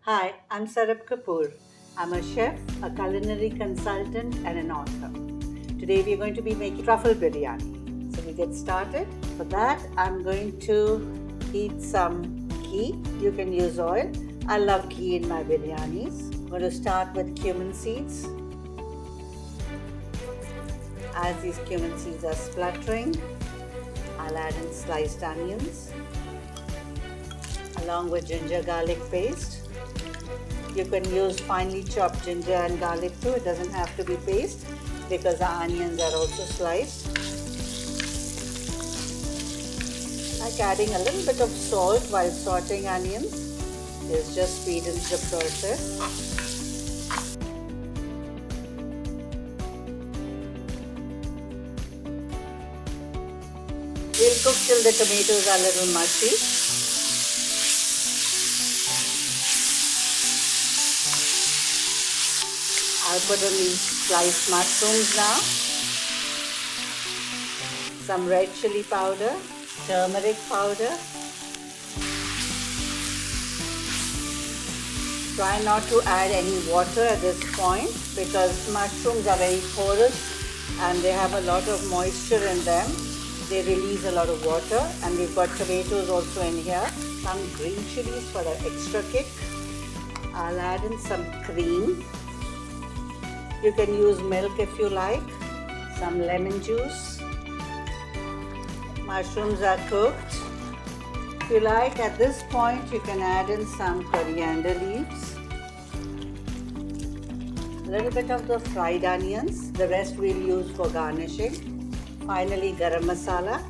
Hi, I'm Sarab Kapoor. I'm a chef, a culinary consultant, and an author. Today we are going to be making truffle biryani. So we get started. For that, I'm going to heat some ghee. You can use oil. I love ghee in my biryanis. I'm going to start with cumin seeds. As these cumin seeds are spluttering, I'll add in sliced onions along with ginger garlic paste. You can use finely chopped ginger and garlic too. It doesn't have to be paste because the onions are also sliced. Like adding a little bit of salt while sauteing onions. This just speeds the process. We'll cook till the tomatoes are a little mushy. I'll put in these sliced mushrooms now. Some red chili powder, turmeric powder. Try not to add any water at this point because mushrooms are very porous and they have a lot of moisture in them. They release a lot of water, and we've got tomatoes also in here. Some green chilies for the extra kick. I'll add in some cream. You can use milk if you like, some lemon juice. Mushrooms are cooked. If you like, at this point you can add in some coriander leaves, a little bit of the fried onions, the rest we'll use for garnishing. Finally, garam masala.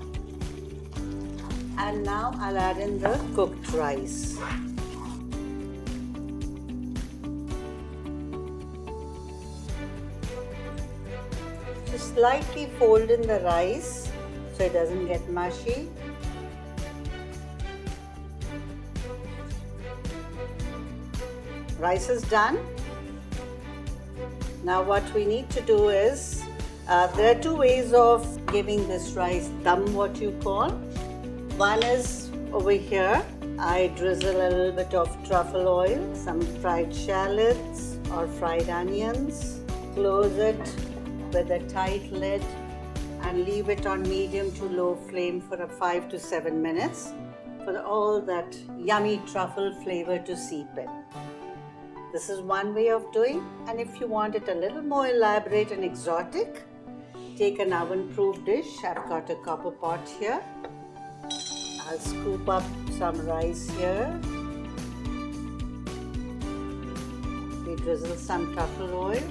And now I'll add in the cooked rice. Just slightly fold in the rice so it doesn't get mushy. Rice is done. Now what we need to do is, there are two ways of giving this rice dum, what you call. One is over here. I drizzle a little bit of truffle oil, some fried shallots or fried onions, close it with a tight lid and leave it on medium to low flame for 5 to 7 minutes for all that yummy truffle flavor to seep in. This is one way of doing, and if you want it a little more elaborate and exotic, take an oven-proof dish. I've got a copper pot here. I'll scoop up some rice here. We drizzle some truffle oil.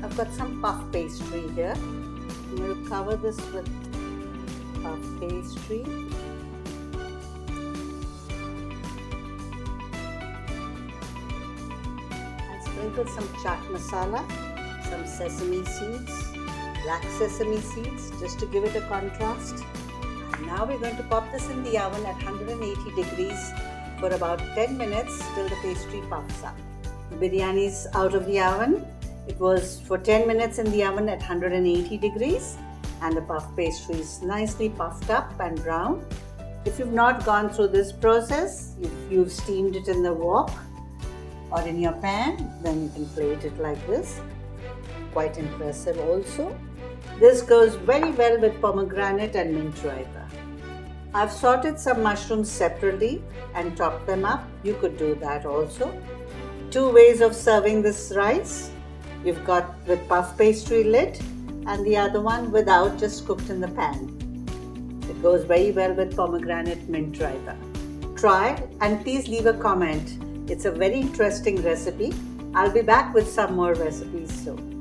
I've got some puff pastry here. I'm going to cover this with puff pastry. And sprinkle some chaat masala, some sesame seeds, black sesame seeds, just to give it a contrast. And now we're going to pop this in the oven at 180 degrees for about 10 minutes till the pastry puffs up. The biryani is out of the oven. It was for 10 minutes in the oven at 180 degrees, and the puff pastry is nicely puffed up and brown. If you've not gone through this process, if you've steamed it in the wok or in your pan, then you can plate it like this. Quite impressive also. This goes very well with pomegranate and mint raita. I've sorted some mushrooms separately and chopped them up. You could do that also. Two ways of serving this rice. You've got with puff pastry lid and the other one without, just cooked in the pan. It goes very well with pomegranate mint raita. Try it and please leave a comment. It's a very interesting recipe. I'll be back with some more recipes soon.